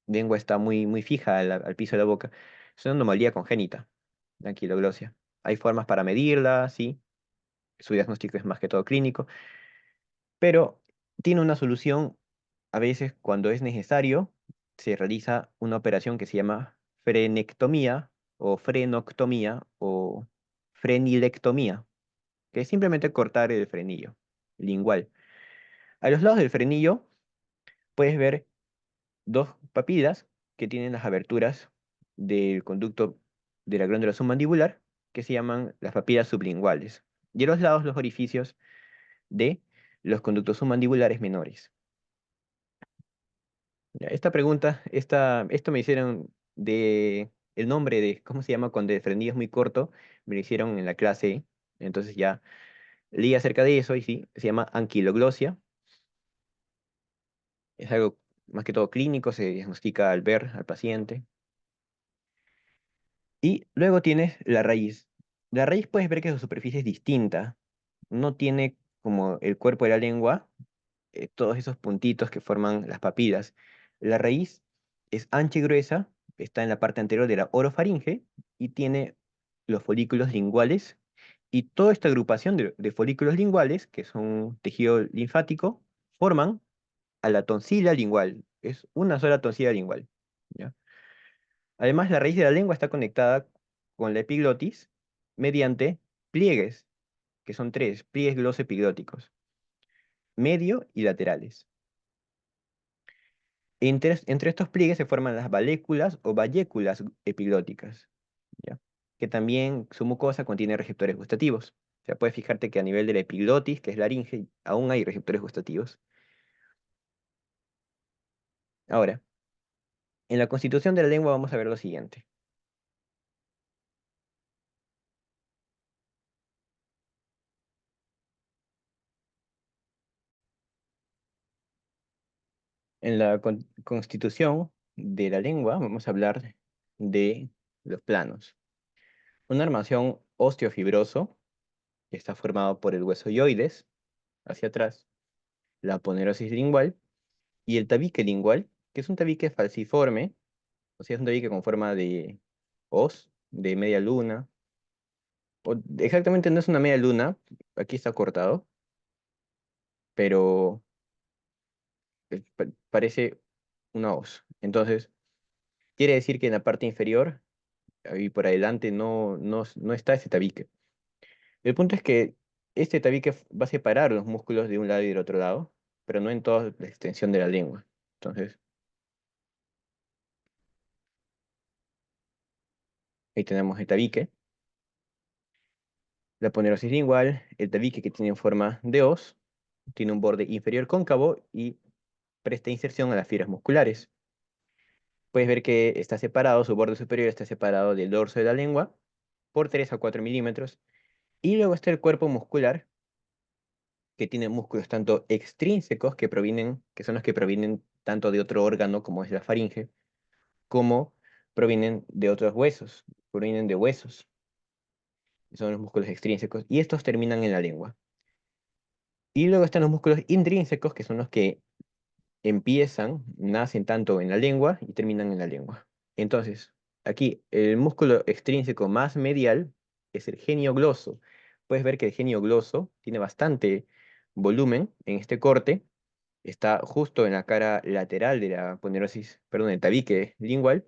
lengua está muy fija al piso de la boca. Es una anomalía congénita, la anquiloglosia. Hay formas para medirla, sí. su diagnóstico es más que todo clínico, pero tiene una solución. A veces, cuando es necesario, se realiza una operación que se llama frenectomía o frenoctomía o frenilectomía, que es simplemente cortar el frenillo lingual. A los lados del frenillo puedes ver dos papilas que tienen las aberturas del conducto de la glándula submandibular, que se llaman las papilas sublinguales. Y a los lados los orificios de los conductos submandibulares menores. Ya, esta pregunta, esto me hicieron de el nombre de, ¿cómo se llama? Cuando el frenillo es muy corto, me lo hicieron en la clase, entonces ya leí acerca de eso y sí, se llama anquiloglosia. Es algo más que todo clínico, se diagnostica al ver al paciente. Y luego tienes la raíz. La raíz puedes ver que su superficie es distinta. No tiene como el cuerpo de la lengua, todos esos puntitos que forman las papilas. La raíz es ancha y gruesa, está en la parte anterior de la orofaringe y tiene los folículos linguales. Y toda esta agrupación de folículos linguales, que son tejido linfático, forman a la tonsila lingual. Es una sola tonsila lingual. ¿Ya? Además, la raíz de la lengua está conectada con la epiglotis mediante pliegues, que son tres, pliegues glosoepiglóticos, medio y laterales. Entre estos pliegues se forman las valéculas o valléculas epiglóticas, ¿ya? Que también su mucosa contiene receptores gustativos. O sea, puedes fijarte que a nivel de la epiglotis, que es laringe, aún hay receptores gustativos. Ahora, en la constitución de la lengua vamos a ver lo siguiente. En la constitución de la lengua vamos a hablar de los planos. Una armación osteofibroso, que está formado por el hueso yoides hacia atrás, la aponerosis lingual y el tabique lingual, que es un tabique falciforme, o sea, es un tabique con forma de hoz, de media luna. Exactamente no es una media luna, aquí está cortado, pero parece una hoz. Entonces, quiere decir que en la parte inferior y por adelante no está ese tabique. El punto es que este tabique va a separar los músculos de un lado y del otro lado, pero no en toda la extensión de la lengua. Entonces, ahí tenemos el tabique, la ponerosis lingual, el tabique que tiene forma de hoz, tiene un borde inferior cóncavo y presta inserción a las fibras musculares. Puedes ver que está separado, su borde superior está separado del dorso de la lengua por 3 a 4 milímetros. Y luego está el cuerpo muscular, que tiene músculos tanto extrínsecos que son los que provienen tanto de otro órgano como es la faringe, como provienen de otros huesos, provienen de huesos, son los músculos extrínsecos, y estos terminan en la lengua. Y luego están los músculos intrínsecos, que son los que nacen tanto en la lengua y terminan en la lengua. Entonces, aquí el músculo extrínseco más medial es el genio-gloso. Puedes ver que el genio-gloso tiene bastante volumen en este corte, está justo en la cara lateral de la ponerosis, perdón, el tabique lingual,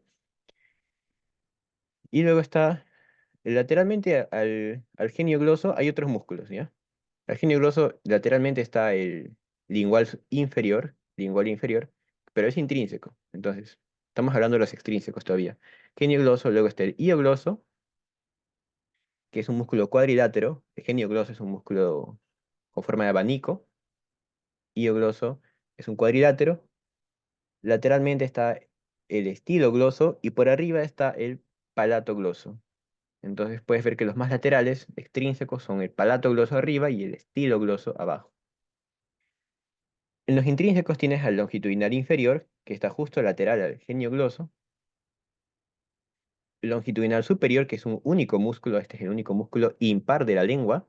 y luego está lateralmente al genio gloso hay otros músculos, ¿ya? Al genio gloso lateralmente está el lingual inferior, pero es intrínseco. Entonces, estamos hablando de los extrínsecos todavía. Genio gloso, luego está el iogloso, que es un músculo cuadrilátero. El genio gloso es un músculo con forma de abanico. Iogloso es un cuadrilátero. Lateralmente está el estilogloso y por arriba está el palatogloso. Entonces puedes ver que los más laterales, extrínsecos, son el palato gloso arriba y el estilo gloso abajo. En los intrínsecos tienes al longitudinal inferior, que está justo lateral al genio gloso. El longitudinal superior, que es un único músculo, este es el único músculo impar de la lengua.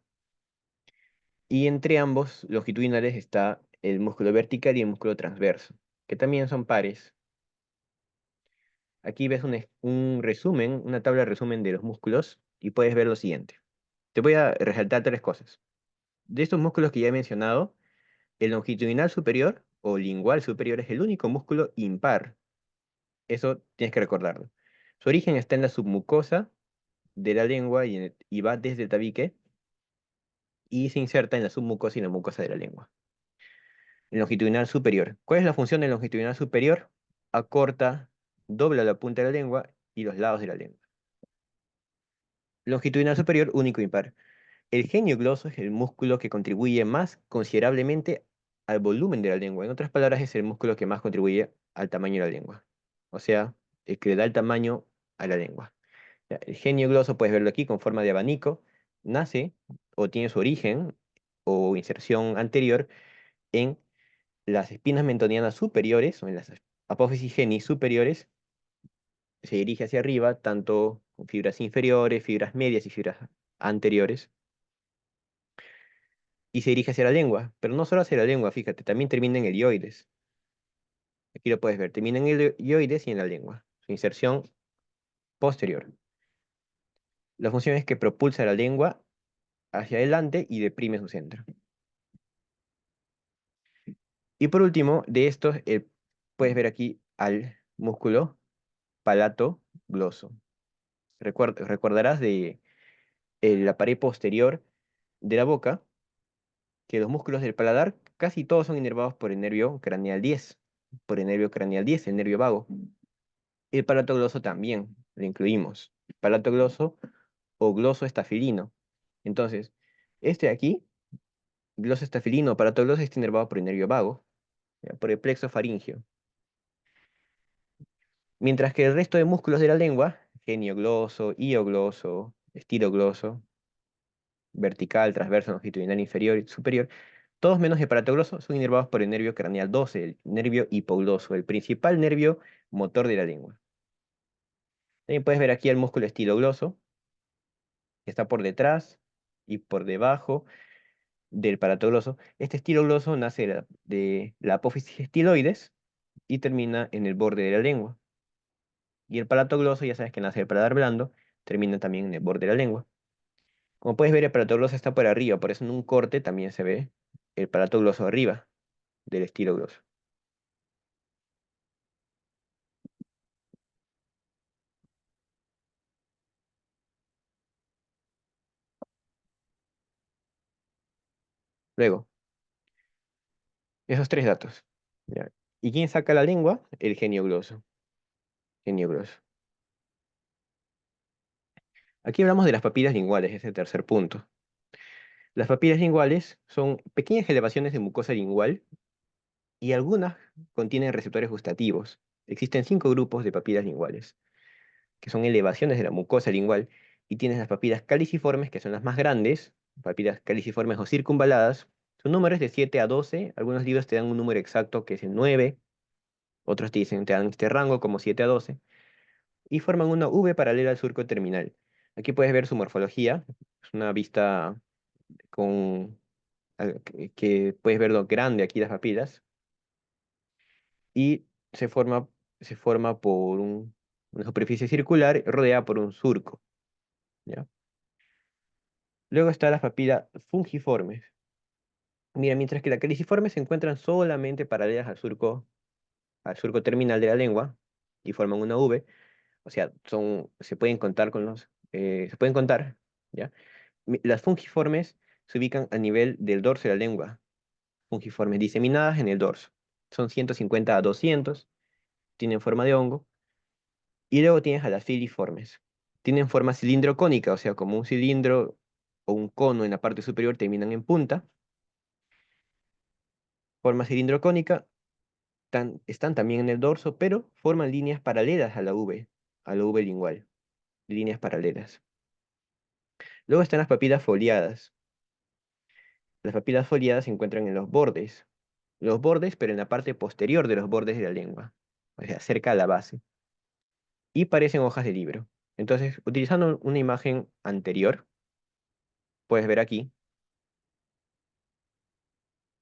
Y entre ambos longitudinales está el músculo vertical y el músculo transverso, que también son pares. Aquí ves un resumen, una tabla de resumen de los músculos y puedes ver lo siguiente. Te voy a resaltar tres cosas. De estos músculos que ya he mencionado, el longitudinal superior o lingual superior es el único músculo impar. Eso tienes que recordarlo. Su origen está en la submucosa de la lengua y va desde el tabique y se inserta en la submucosa y la mucosa de la lengua. El longitudinal superior. ¿Cuál es la función del longitudinal superior? Acorta, dobla la punta de la lengua y los lados de la lengua. Longitudinal superior único impar. El genio-gloso es el músculo que contribuye más considerablemente al volumen de la lengua. En otras palabras, es el músculo que más contribuye al tamaño de la lengua. O sea, el que le da el tamaño a la lengua. Ya, el genio-gloso, puedes verlo aquí con forma de abanico, nace o tiene su origen o inserción anterior en las espinas mentonianas superiores o en las apófisis geni superiores. Se dirige hacia arriba, tanto con fibras inferiores, fibras medias y fibras anteriores y se dirige hacia la lengua, pero no solo hacia la lengua, fíjate, también termina en el helioides. Aquí lo puedes ver, termina en el helioides y en la lengua. Su inserción posterior. La función es que propulsa la lengua hacia adelante y deprime su centro. Y por último, de estos, puedes ver aquí al músculo palato gloso. Recordarás de la pared posterior de la boca que los músculos del paladar casi todos son inervados por el nervio craneal 10, por el nervio craneal 10, el nervio vago. El palato gloso también lo incluimos. Palato gloso o gloso estafilino. Entonces, este de aquí, gloso estafilino o palato gloso, está inervado por el nervio vago, ya, por el plexo faríngeo. Mientras que el resto de músculos de la lengua, geniogloso, hiogloso, estilogloso, vertical, transverso, longitudinal, inferior y superior, todos menos el palato gloso son inervados por el nervio craneal 12, el nervio hipogloso, el principal nervio motor de la lengua. También puedes ver aquí el músculo estilogloso, que está por detrás y por debajo del palato gloso. Este estilo gloso nace de la apófisis estiloides y termina en el borde de la lengua. Y el palato gloso, ya sabes que nace del paladar blando, termina también en el borde de la lengua. Como puedes ver, el palato gloso está por arriba, por eso en un corte también se ve el palato gloso arriba del estilo gloso. Luego, esos tres datos. ¿Ya? ¿Y quién saca la lengua? El genio gloso. Genio gloso. Aquí hablamos de las papilas linguales, ese tercer punto. Las papilas linguales son pequeñas elevaciones de mucosa lingual y algunas contienen receptores gustativos. Existen 5 grupos de papilas linguales, que son elevaciones de la mucosa lingual, y tienes las papilas caliciformes, que son las más grandes, papilas caliciformes o circunvaladas. Su número es de 7 a 12. Algunos libros te dan un número exacto que es el 9, otros te dan este rango como 7 a 12, y forman una V paralela al surco terminal. Aquí puedes ver su morfología, es una vista con que puedes ver lo grande aquí las papilas, y se forma por una superficie circular rodeada por un surco, ¿ya? Luego está las papilas fungiformes. Mira, mientras que las caliciformes se encuentran solamente paralelas al surco terminal de la lengua y forman una V, o sea, se pueden contar, ¿ya? Las fungiformes se ubican a nivel del dorso de la lengua, fungiformes diseminadas en el dorso. Son 150 a 200, tienen forma de hongo. Y luego tienes a las filiformes. Tienen forma cilindro-cónica, o sea, como un cilindro o un cono en la parte superior terminan en punta. Forma cilindro-cónica, están también en el dorso, pero forman líneas paralelas a la V lingual. Líneas paralelas. Luego están las papilas foliadas. Las papilas foliadas se encuentran en los bordes. Los bordes, pero en la parte posterior de los bordes de la lengua. O sea, cerca a la base. Y parecen hojas de libro. Entonces, utilizando una imagen anterior, puedes ver aquí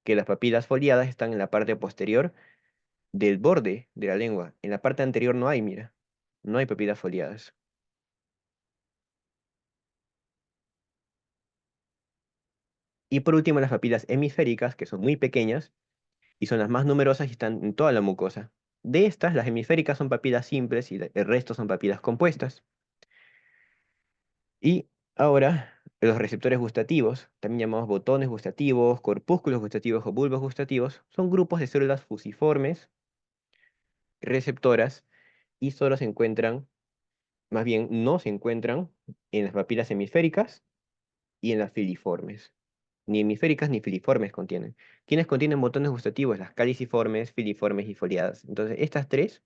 que las papilas foliadas están en la parte posterior del borde de la lengua. En la parte anterior no hay, mira, no hay papilas foliadas. Y por último, las papilas hemisféricas, que son muy pequeñas y son las más numerosas y están en toda la mucosa. De estas, las hemisféricas son papilas simples y el resto son papilas compuestas. Y ahora, los receptores gustativos, también llamados botones gustativos, corpúsculos gustativos o bulbos gustativos, son grupos de células fusiformes, receptoras, y solo se encuentran, más bien no se encuentran en las papilas hemisféricas y en las filiformes. Ni hemisféricas ni filiformes contienen. ¿Quiénes contienen botones gustativos? Las caliciformes, filiformes y foliadas. Entonces, estas tres,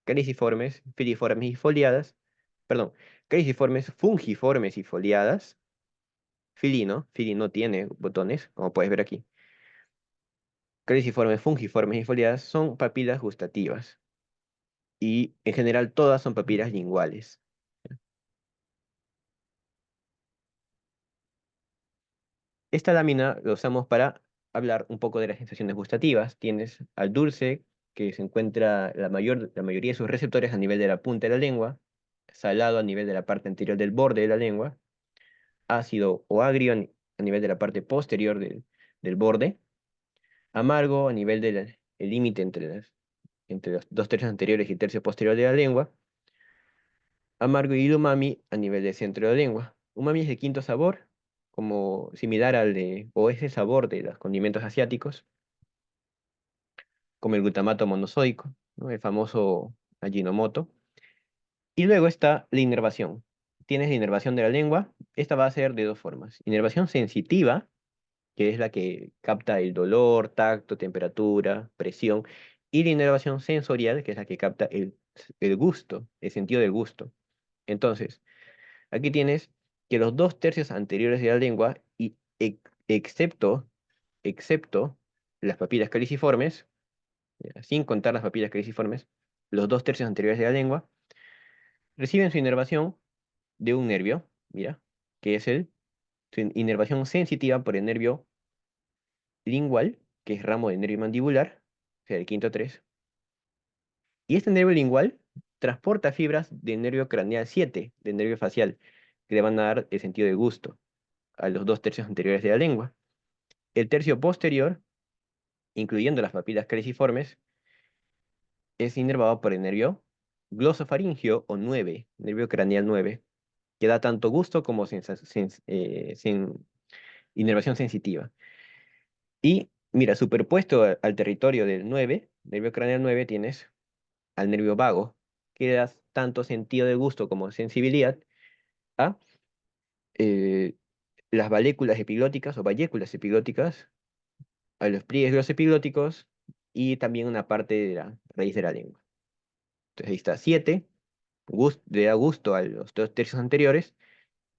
caliciformes, filiformes y foliadas, perdón, caliciformes, fungiformes y foliadas, Fili no tiene botones, como puedes ver aquí. Caliciformes, fungiformes y foliadas son papilas gustativas. Y en general todas son papilas linguales. Esta lámina la usamos para hablar un poco de las sensaciones gustativas. Tienes al dulce, que se encuentra la mayoría de sus receptores a nivel de la punta de la lengua, salado a nivel de la parte anterior del borde de la lengua, ácido o agrio a nivel de la parte posterior del borde, amargo a nivel del el límite entre los dos tercios anteriores y tercio posterior de la lengua, amargo y umami a nivel del centro de la lengua. Umami es el quinto sabor, como similar al o es el sabor de los condimentos asiáticos, como el glutamato monosódico, ¿no? El famoso Ajinomoto. Y luego está la inervación. Tienes la inervación de la lengua. Esta va a ser de dos formas. Inervación sensitiva, que es la que capta el dolor, tacto, temperatura, presión. Y la inervación sensorial, que es la que capta el gusto, el sentido del gusto. Entonces, aquí tienes que los dos tercios anteriores de la lengua, excepto las papilas caliciformes, sin contar las papilas caliciformes, los dos tercios anteriores de la lengua, reciben su inervación de un nervio, mira, que es su inervación sensitiva por el nervio lingual, que es ramo del nervio mandibular, o sea, el quinto 3. Y este nervio lingual transporta fibras del nervio craneal 7, del nervio facial, que le van a dar el sentido de gusto a los dos tercios anteriores de la lengua. El tercio posterior, incluyendo las papilas caliciformes, es inervado por el nervio glosofaringeo o 9, nervio craneal 9, que da tanto gusto como inervación sensitiva. Y mira, superpuesto al territorio del 9, nervio craneal 9, tienes al nervio vago, que da tanto sentido de gusto como sensibilidad a eh, las valéculas epiglóticas o valléculas epiglóticas, a los pliegues glosoepiglóticos y también una parte de la raíz de la lengua. Entonces ahí está 7, le da gusto a los dos tercios anteriores,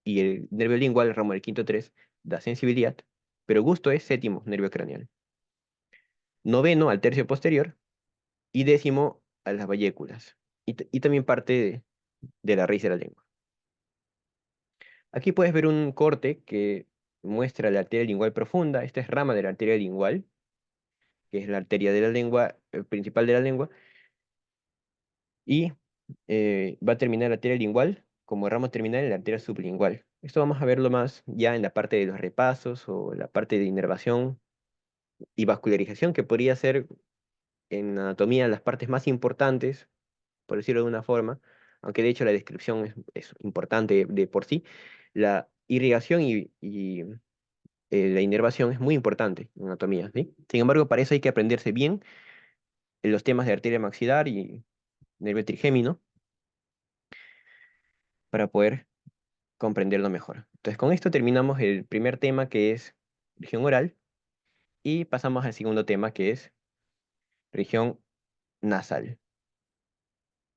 y el nervio lingual, el ramo del quinto 3, da sensibilidad, pero gusto es séptimo, nervio craneal. Noveno al tercio posterior y décimo a las valléculas. Y también parte de la raíz de la lengua. Aquí puedes ver un corte que muestra la arteria lingual profunda. Esta es rama de la arteria lingual, que es la arteria de la lengua, principal de la lengua, y va a terminar la arteria lingual como ramo terminal en la arteria sublingual. Esto vamos a verlo más ya en la parte de los repasos o la parte de inervación y vascularización, que podría ser en anatomía las partes más importantes, por decirlo de una forma, aunque de hecho la descripción es importante de por sí. La irrigación y la inervación es muy importante en anatomía, ¿sí? Sin embargo, para eso hay que aprenderse bien los temas de arteria maxilar y nervio trigémino para poder comprenderlo mejor. Entonces, con esto terminamos el primer tema, que es región oral, y pasamos al segundo tema, que es región nasal.